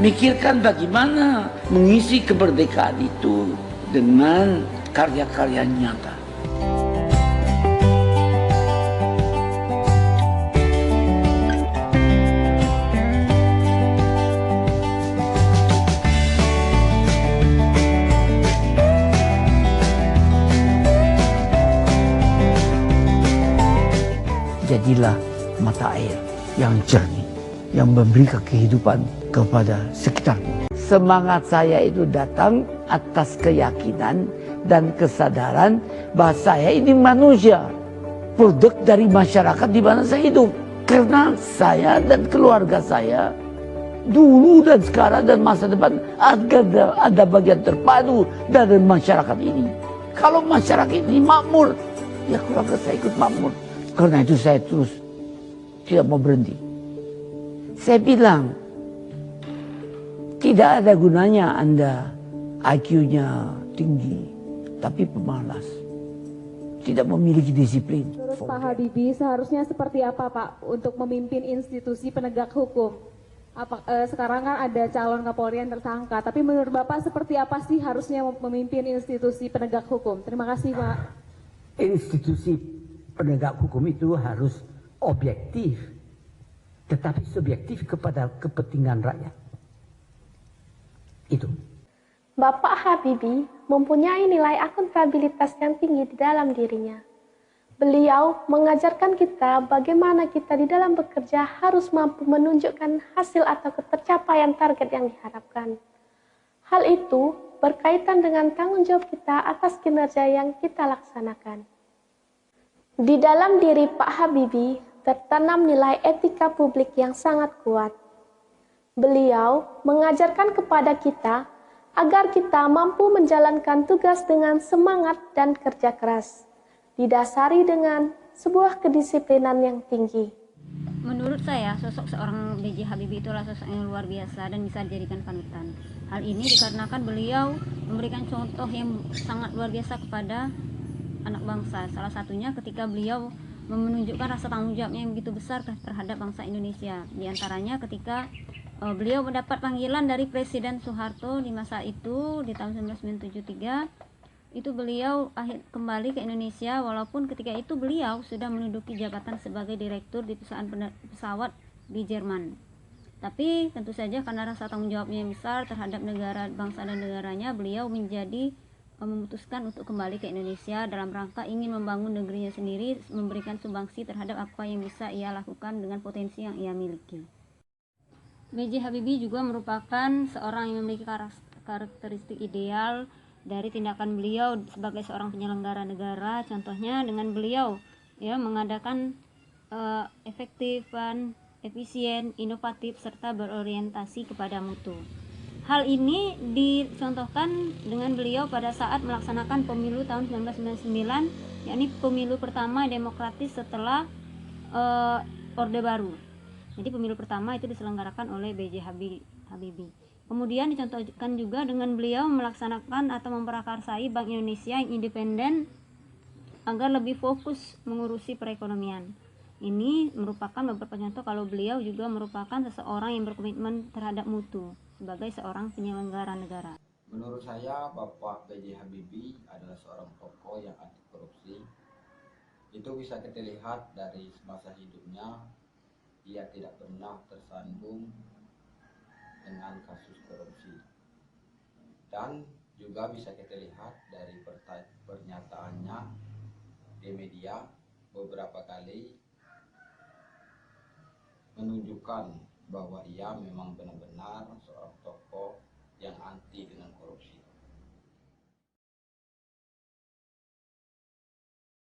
Mikirkan bagaimana mengisi kemerdekaan itu dengan karya-karya nyata. Jadilah mata air yang jernih, yang memberikan kehidupan kepada sekitarmu. Semangat saya itu datang atas keyakinan dan kesadaran bahwa saya ini manusia, produk dari masyarakat di mana saya hidup. Karena saya dan keluarga saya dulu dan sekarang dan masa depan ada bagian terpadu dari masyarakat ini. Kalau masyarakat ini makmur, ya keluarga saya ikut makmur. Karena itu saya terus tidak mau berhenti. Saya bilang, tidak ada gunanya Anda IQ-nya tinggi, tapi pemalas. Tidak memiliki disiplin. Menurut Pak Habibie, seharusnya seperti apa Pak untuk memimpin institusi penegak hukum? Sekarang kan ada calon Kapolri yang tersangka, tapi menurut Bapak seperti apa sih harusnya memimpin institusi penegak hukum? Terima kasih Pak. Institusi penegak hukum itu harus objektif, tetapi subjektif kepada kepentingan rakyat. Itu. Bapak Habibie mempunyai nilai akuntabilitas yang tinggi di dalam dirinya. Beliau mengajarkan kita bagaimana kita di dalam bekerja harus mampu menunjukkan hasil atau tercapaian target yang diharapkan. Hal itu berkaitan dengan tanggung jawab kita atas kinerja yang kita laksanakan. Di dalam diri Pak Habibie tertanam nilai etika publik yang sangat kuat. Beliau mengajarkan kepada kita agar kita mampu menjalankan tugas dengan semangat dan kerja keras, didasari dengan sebuah kedisiplinan yang tinggi. Menurut saya, sosok seorang B.J. Habibie itulah sosok yang luar biasa dan bisa dijadikan panutan. Hal ini dikarenakan beliau memberikan contoh yang sangat luar biasa kepada anak bangsa. Salah satunya ketika beliau menunjukkan rasa tanggung jawabnya yang begitu besar terhadap bangsa Indonesia. Di antaranya ketika beliau mendapat panggilan dari Presiden Soeharto di masa itu, di tahun 1973, itu beliau kembali ke Indonesia, walaupun ketika itu beliau sudah menduduki jabatan sebagai direktur di perusahaan pesawat di Jerman. Tapi tentu saja karena rasa tanggung jawabnya yang besar terhadap negara, bangsa dan negaranya, beliau memutuskan untuk kembali ke Indonesia dalam rangka ingin membangun negerinya sendiri, memberikan sumbangsi terhadap apa yang bisa ia lakukan dengan potensi yang ia miliki. B.J. Habibie juga merupakan seorang yang memiliki karakteristik ideal dari tindakan beliau sebagai seorang penyelenggara negara. Contohnya dengan beliau mengadakan efektif, efisien, inovatif, serta berorientasi kepada mutu. Hal ini dicontohkan dengan beliau pada saat melaksanakan pemilu tahun 1999, yakni pemilu pertama demokratis setelah Orde Baru. Jadi pemilu pertama itu diselenggarakan oleh B.J. Habibie. Kemudian dicontohkan juga dengan beliau melaksanakan atau memprakarsai Bank Indonesia yang independen agar lebih fokus mengurusi perekonomian. Ini merupakan beberapa contoh kalau beliau juga merupakan seseorang yang berkomitmen terhadap mutu sebagai seorang penyelenggara negara. Menurut saya, Bapak B.J. Habibie adalah seorang tokoh yang anti korupsi. Itu bisa kita lihat dari semasa hidupnya, ia tidak pernah tersandung dengan kasus korupsi. Dan juga bisa kita lihat dari pernyataannya di media beberapa kali menunjukkan bahwa ia memang benar-benar seorang tokoh yang anti dengan korupsi.